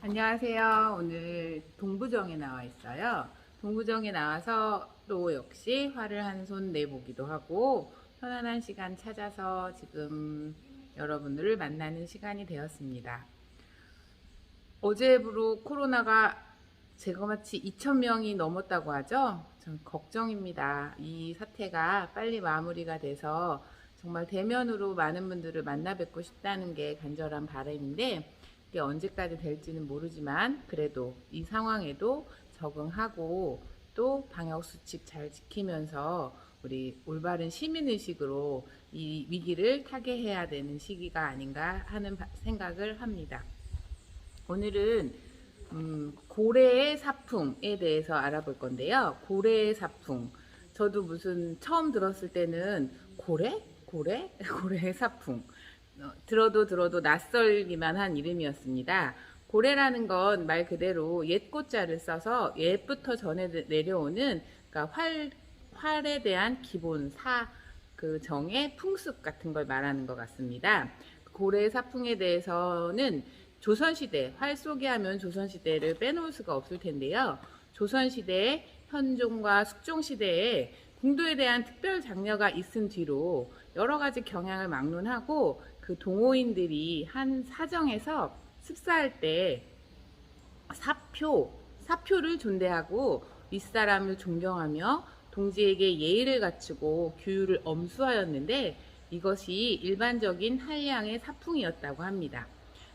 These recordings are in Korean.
안녕하세요. 오늘 동부정에 나와 있어요. 동부정에 나와서 또 역시 화를 한 손 내보기도 하고 편안한 시간 찾아서 지금 여러분들을 만나는 시간이 되었습니다. 어제부로 코로나가 제거마치 2,000명이 넘었다고 하죠. 좀 걱정입니다. 이 사태가 빨리 마무리가 돼서 정말 대면으로 많은 분들을 만나 뵙고 싶다는 게 간절한 바람인데 이게 언제까지 될지는 모르지만 그래도 이 상황에도 적응하고 또 방역수칙 잘 지키면서 우리 올바른 시민의식으로 이 위기를 타개해야 되는 시기가 아닌가 하는 생각을 합니다. 오늘은 고래의 사풍에 대해서 알아볼 건데요. 고래의 사풍. 저도 무슨 처음 들었을 때는 고래? 고래의 사풍. 들어도 낯설기만 한 이름이었습니다. 고래라는 건 말 그대로 옛 꽃자를 써서 옛부터 전해 내려오는 그러니까 활에 대한 기본 그 정의 풍습 같은 걸 말하는 것 같습니다. 고래 사풍에 대해서는 조선시대, 활 쏘기 하면 조선시대를 빼놓을 수가 없을 텐데요. 조선시대의 현종과 숙종시대에 궁도에 대한 특별 장려가 있은 뒤로 여러 가지 경향을 막론하고 그 동호인들이 한 사정에서 습사할 때 사표를 존대하고 윗사람을 존경하며 동지에게 예의를 갖추고 규율을 엄수하였는데 이것이 일반적인 한량의 사풍이었다고 합니다.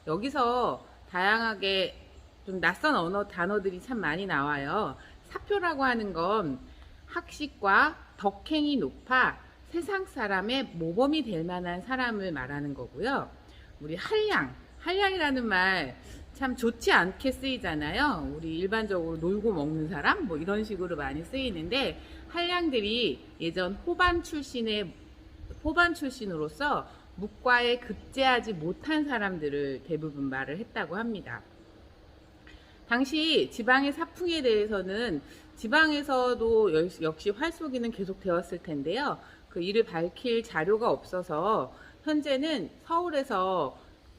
여기서 다양하게 좀 낯선 언어 단어들이 참 많이 나와요. 사표라고 하는 건 학식과 덕행이 높아 세상 사람의 모범이 될 만한 사람을 말하는 거고요. 우리 한량이라는 말 참 좋지 않게 쓰이잖아요. 우리 일반적으로 놀고 먹는 사람 뭐 이런 식으로 많이 쓰이는데 한량들이 예전 호반 출신으로서 묵과에 급제하지 못한 사람들을 대부분 말을 했다고 합니다. 당시 지방의 사풍에 대해서는 지방에서도 역시 활쏘기는 계속 되었을 텐데요. 그 이를 밝힐 자료가 없어서 현재는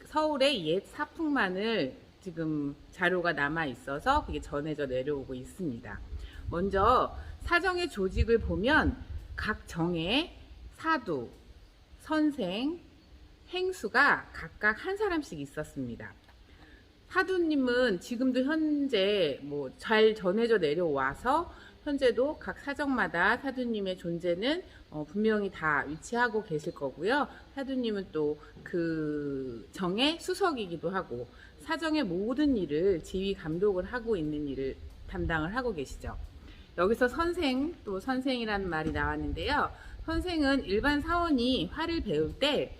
서울의 옛 사풍만을 지금 자료가 남아 있어서 그게 전해져 내려오고 있습니다. 먼저 사정의 조직을 보면 각 정에 사두, 선생, 행수가 각각 한 사람씩 있었습니다. 사두님은 지금도 현재 잘 전해져 내려와서 현재도 각 사정마다 사두님의 존재는 분명히 다 위치하고 계실 거고요. 사두님은 또 그 정의 수석이기도 하고 사정의 모든 일을 지휘 감독을 하고 있는 일을 담당을 하고 계시죠. 여기서 또 선생이라는 말이 나왔는데요. 선생은 일반 사원이 활을 배울 때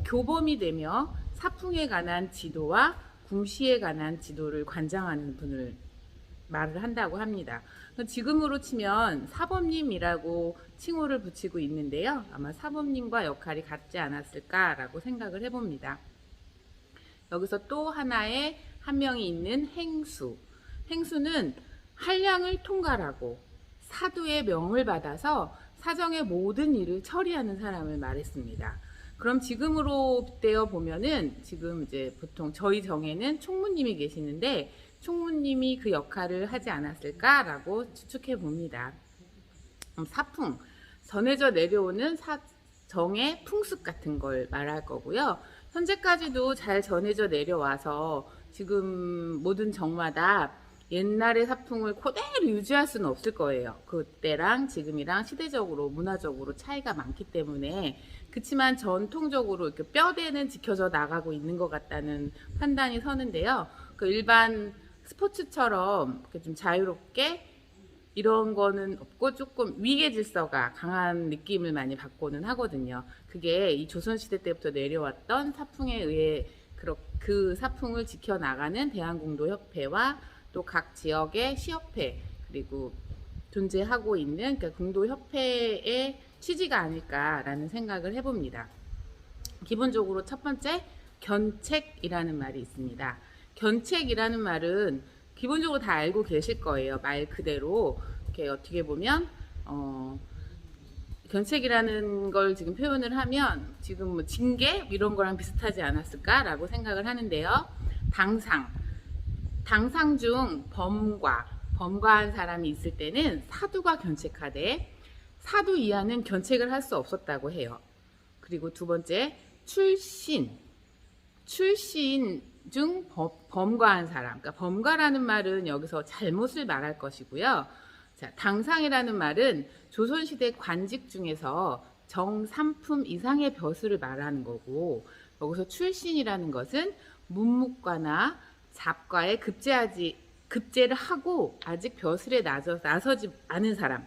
교범이 되며 사풍에 관한 지도와 궁시에 관한 지도를 관장하는 분을 말을 한다고 합니다. 지금으로 치면 사범님이라고 칭호를 붙이고 있는데요. 아마 사범님과 역할이 같지 않았을까라고 생각을 해봅니다. 여기서 또 하나의 한 명이 있는 행수. 행수는 한량을 통괄하고 사두의 명을 받아서 사정의 모든 일을 처리하는 사람을 말했습니다. 그럼 지금으로 빗대어 보면은 지금 이제 보통 저희 정에는 총무님이 계시는데 총무님이 그 역할을 하지 않았을까라고 추측해 봅니다. 사풍, 전해져 내려오는 정의 풍습 같은 걸 말할 거고요. 현재까지도 잘 전해져 내려와서 지금 모든 정마다 옛날의 사풍을 그대로 유지할 수는 없을 거예요. 그때랑 지금이랑 시대적으로 문화적으로 차이가 많기 때문에 그렇지만 전통적으로 이렇게 뼈대는 지켜져 나가고 있는 것 같다는 판단이 서는데요. 그 일반 스포츠처럼 좀 자유롭게 이런 거는 없고 조금 위계 질서가 강한 느낌을 많이 받고는 하거든요. 그게 이 조선시대 때부터 내려왔던 사풍에 의해 그 사풍을 지켜나가는 대한궁도협회와 또 각 지역의 시협회 그리고 존재하고 있는 그러니까 궁도협회의 취지가 아닐까라는 생각을 해봅니다. 기본적으로 첫 번째 견책이라는 말이 있습니다. 견책이라는 말은 기본적으로 다 알고 계실 거예요. 말 그대로 이렇게 어떻게 보면 견책이라는 걸 지금 표현을 하면 지금 징계 이런 거랑 비슷하지 않았을까라고 생각을 하는데요. 당상 당상 중 범과한 사람이 있을 때는 사두가 견책하되 사두 이하는 견책을 할 수 없었다고 해요. 그리고 두 번째, 출신 중 범과한 사람. 그러니까 범과라는 말은 여기서 잘못을 말할 것이고요. 자, 당상이라는 말은 조선시대 관직 중에서 정삼품 이상의 벼슬을 말하는 거고, 여기서 출신이라는 것은 문무과나 잡과에 급제를 하고 아직 벼슬에 나서지 않은 사람,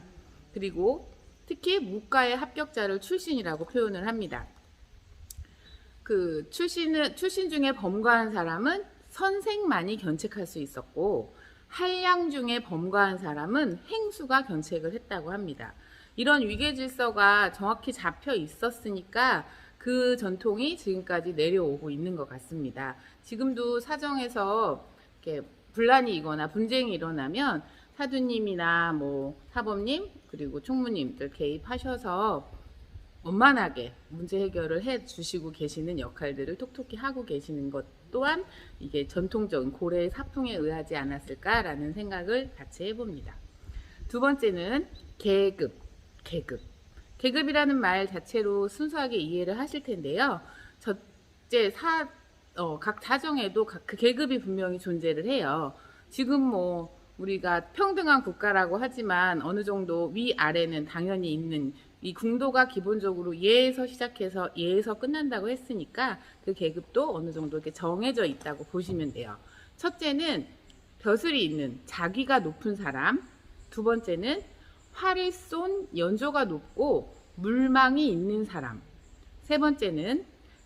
그리고 특히 무과의 합격자를 출신이라고 표현을 합니다. 그 출신 중에 범과한 사람은 선생만이 견책할 수 있었고, 한량 중에 범과한 사람은 행수가 견책을 했다고 합니다. 이런 위계질서가 정확히 잡혀 있었으니까 그 전통이 지금까지 내려오고 있는 것 같습니다. 지금도 사정에서 이렇게 분란이 분쟁이 일어나면 사두님이나 사범님 그리고 총무님들 개입하셔서 원만하게 문제 해결을 해 주시고 계시는 역할들을 톡톡히 하고 계시는 것 또한 이게 전통적인 고래의 사풍에 의하지 않았을까라는 생각을 같이 해봅니다. 두 번째는 계급이라는 말 자체로 순수하게 이해를 하실 텐데요. 첫째, 각 사정에도 그 계급이 분명히 존재를 해요. 지금 우리가 평등한 국가라고 하지만 어느 정도 위아래는 당연히 있는, 이 궁도가 기본적으로 예에서 시작해서 예에서 끝난다고 했으니까 그 계급도 어느 정도 이렇게 정해져 있다고 보시면 돼요. 첫째는 벼슬이 있는, 자기가 높은 사람. 두 번째는 활을 쏜 연조가 높고 물망이 있는 사람. 세 번째는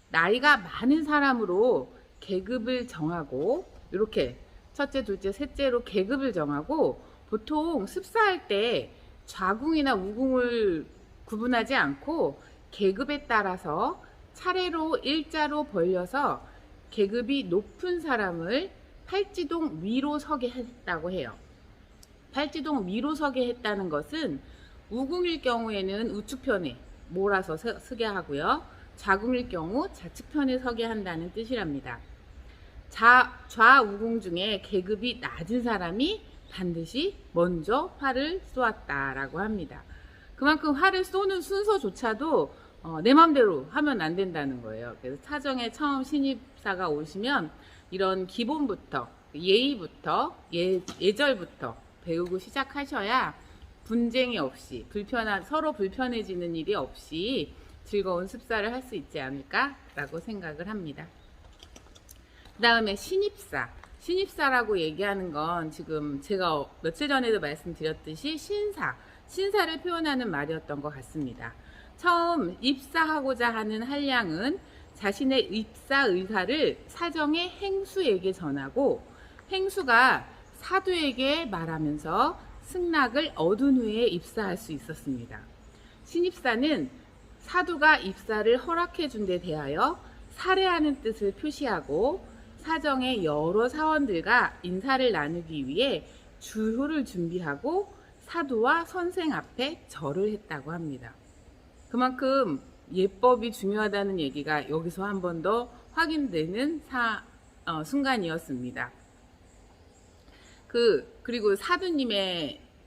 나이가 많은 사람으로 계급을 정하고, 이렇게 첫째, 둘째, 셋째로 계급을 정하고, 보통 습사할 때 좌궁이나 우궁을 구분하지 않고 계급에 따라서 차례로 일자로 벌려서 계급이 높은 사람을 팔지동 위로 서게 했다고 해요. 팔지동 위로 서게 했다는 것은 우궁일 경우에는 우측편에 몰아서 서게 하고요. 좌궁일 경우 좌측편에 서게 한다는 뜻이랍니다. 좌우궁 중에 계급이 낮은 사람이 반드시 먼저 활을 쏘았다라고 합니다. 그만큼 활을 쏘는 순서조차도 내 맘대로 하면 안 된다는 거예요. 그래서 사정에 처음 신입사가 오시면 이런 기본부터, 예의부터, 예절부터 배우고 시작하셔야 분쟁이 없이, 서로 불편해지는 일이 없이 즐거운 습사를 할 수 있지 않을까라고 생각을 합니다. 그 다음에 신입사라고 얘기하는 건 지금 제가 며칠 전에도 말씀드렸듯이 신사를 표현하는 말이었던 것 같습니다. 처음 입사하고자 하는 한량은 자신의 입사 의사를 사정의 행수에게 전하고, 행수가 사두에게 말하면서 승낙을 얻은 후에 입사할 수 있었습니다. 신입사는 사두가 입사를 허락해 준 데 대하여 살해하는 뜻을 표시하고, 사정의 여러 사원들과 인사를 나누기 위해 주효를 준비하고 사두와 선생 앞에 절을 했다고 합니다. 그만큼 예법이 중요하다는 얘기가 여기서 한 번 더 확인되는 순간이었습니다. 그리고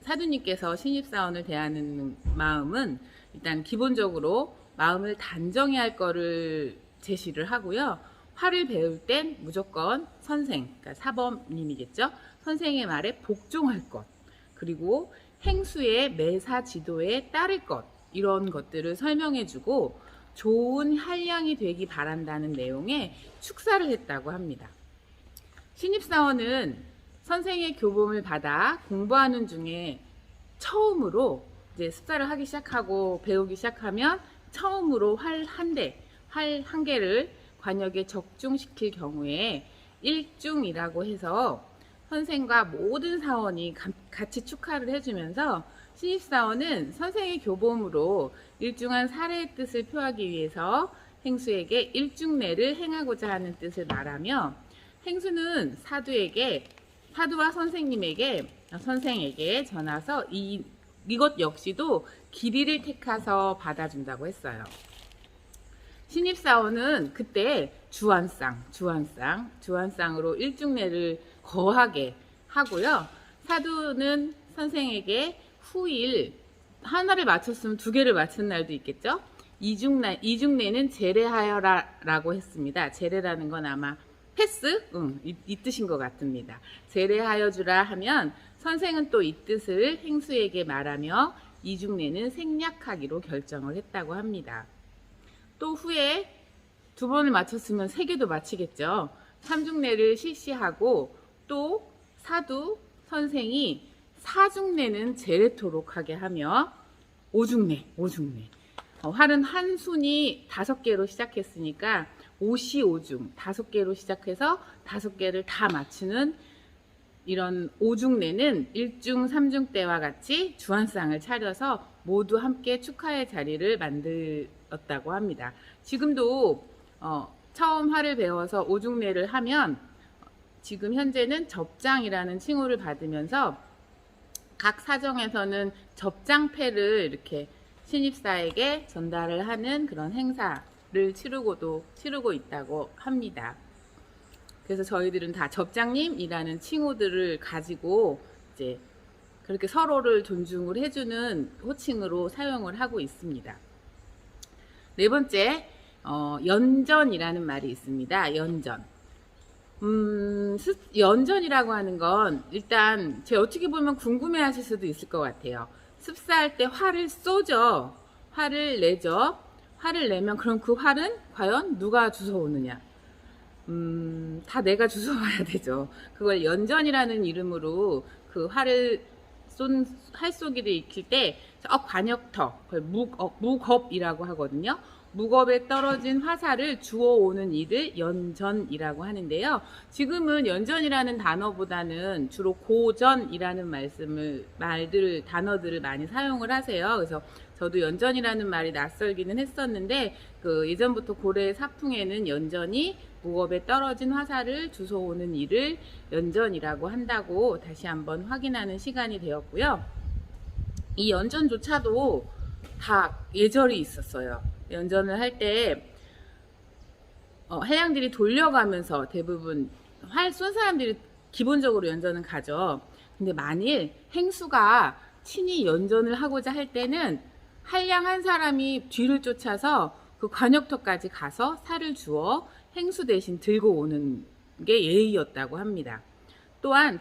사두님께서 신입사원을 대하는 마음은 일단 기본적으로 마음을 단정히 할 거를 제시를 하고요. 활을 배울 땐 무조건 그러니까 사범님이겠죠. 선생의 말에 복종할 것, 그리고 행수의 매사 지도에 따를 것, 이런 것들을 설명해주고 좋은 한량이 되기 바란다는 내용의 축사를 했다고 합니다. 신입사원은 선생의 교범을 받아 공부하는 중에 처음으로 이제 습사를 하기 시작하고 배우기 시작하면 처음으로 활 한 개를 관역에 적중시킬 경우에 일중이라고 해서 선생과 모든 사원이 같이 축하를 해주면서 신입사원은 선생의 교범으로 일중한 사례의 뜻을 표하기 위해서 행수에게 일중례를 행하고자 하는 뜻을 말하며, 행수는 사두와 선생에게 전하서 이것 역시도 길이를 택해서 받아준다고 했어요. 신입사원은 그때 주안쌍으로 일중례를 거하게 하고요. 사두는 선생에게 후일 하나를 맞췄으면 두 개를 맞춘 날도 있겠죠. 이중내는 제례하여라라고 했습니다. 제례라는 건 아마 패스? 이 뜻인 것 같습니다. 제례하여 주라 하면 선생은 또 이 뜻을 행수에게 말하며 이중내는 생략하기로 결정을 했다고 합니다. 또 후에 두 번을 맞췄으면 세 개도 맞히겠죠. 삼중내를 실시하고 또 사두 선생이 사중내는 제례토록 하게 하며 오중내 활은 한 순이 5개로 시작했으니까 오시오중 5개로 시작해서 5개를 다 맞추는 이런 오중내는 1중 3중 때와 같이 주안상을 차려서 모두 함께 축하의 자리를 만들었다고 합니다. 지금도 처음 활을 배워서 오중내를 하면 지금 현재는 접장이라는 칭호를 받으면서 각 사정에서는 접장패를 이렇게 신입사에게 전달을 하는 그런 행사를 치르고 있다고 합니다. 그래서 저희들은 다 접장님이라는 칭호들을 가지고 이제 그렇게 서로를 존중을 해주는 호칭으로 사용을 하고 있습니다. 네 번째, 연전이라는 말이 있습니다. 연전. 연전이라고 하는 건 일단 어떻게 보면 궁금해 하실 수도 있을 것 같아요. 습사할 때 활을 쏘죠. 활을 내죠. 활을 내면 그럼 그 활은 과연 누가 주워오느냐? 다 내가 주워와야 되죠. 그걸 연전이라는 이름으로 그 활을 쏜 활쏘기를 익힐 때 관역터, 그걸 무겁이라고 하거든요. 무겁에 떨어진 화살을 주워오는 일을 연전이라고 하는데요. 지금은 연전이라는 단어보다는 주로 고전이라는 단어들을 많이 사용을 하세요. 그래서 저도 연전이라는 말이 낯설기는 했었는데 예전부터 고래 사풍에는 연전이 무겁에 떨어진 화살을 주워오는 일을 연전이라고 한다고 다시 한번 확인하는 시간이 되었고요. 이 연전조차도 다 예절이 있었어요. 연전을 할 때 해양들이 돌려가면서 대부분 활 쏜 사람들이 기본적으로 연전은 가죠. 근데 만일 행수가 친히 연전을 하고자 할 때는 한량 한 사람이 뒤를 쫓아서 그 관역터까지 가서 살을 주어 행수 대신 들고 오는 게 예의였다고 합니다. 또한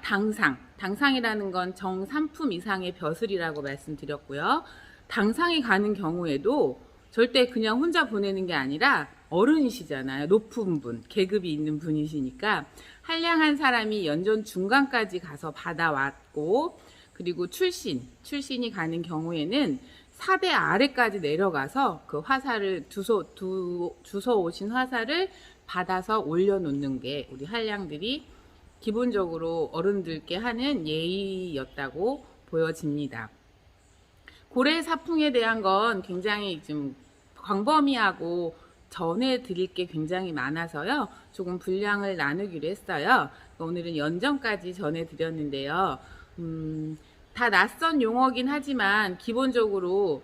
당상이라는 건 정 3품 이상의 벼슬이라고 말씀드렸고요. 당상이 가는 경우에도 절대 그냥 혼자 보내는 게 아니라 어른이시잖아요. 높은 분, 계급이 있는 분이시니까 한량한 사람이 연전 중간까지 가서 받아왔고, 그리고 출신이 가는 경우에는 사대 아래까지 내려가서 그 화살을 주워 오신 화살을 받아서 올려놓는 게 우리 한량들이 기본적으로 어른들께 하는 예의였다고 보여집니다. 고래 사풍에 대한 건 굉장히 좀 광범위하고 전해드릴 게 굉장히 많아서요. 조금 분량을 나누기로 했어요. 오늘은 연전까지 전해드렸는데요. 다 낯선 용어긴 하지만 기본적으로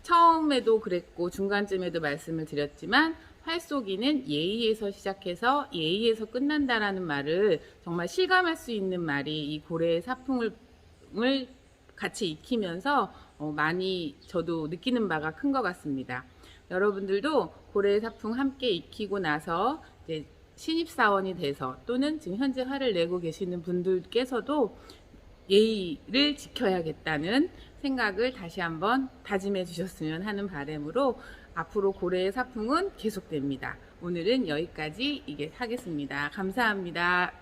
처음에도 그랬고 중간쯤에도 말씀을 드렸지만 활쏘기는 예의에서 시작해서 예의에서 끝난다라는 말을 정말 실감할 수 있는 말이 이 고래의 사풍을 같이 익히면서 많이 저도 느끼는 바가 큰 것 같습니다. 여러분들도 고래의 사풍 함께 익히고 나서 이제 신입사원이 돼서 또는 지금 현재 활을 내고 계시는 분들께서도 예의를 지켜야겠다는 생각을 다시 한번 다짐해 주셨으면 하는 바람으로 앞으로 고래의 사풍은 계속됩니다. 오늘은 여기까지 하겠습니다. 감사합니다.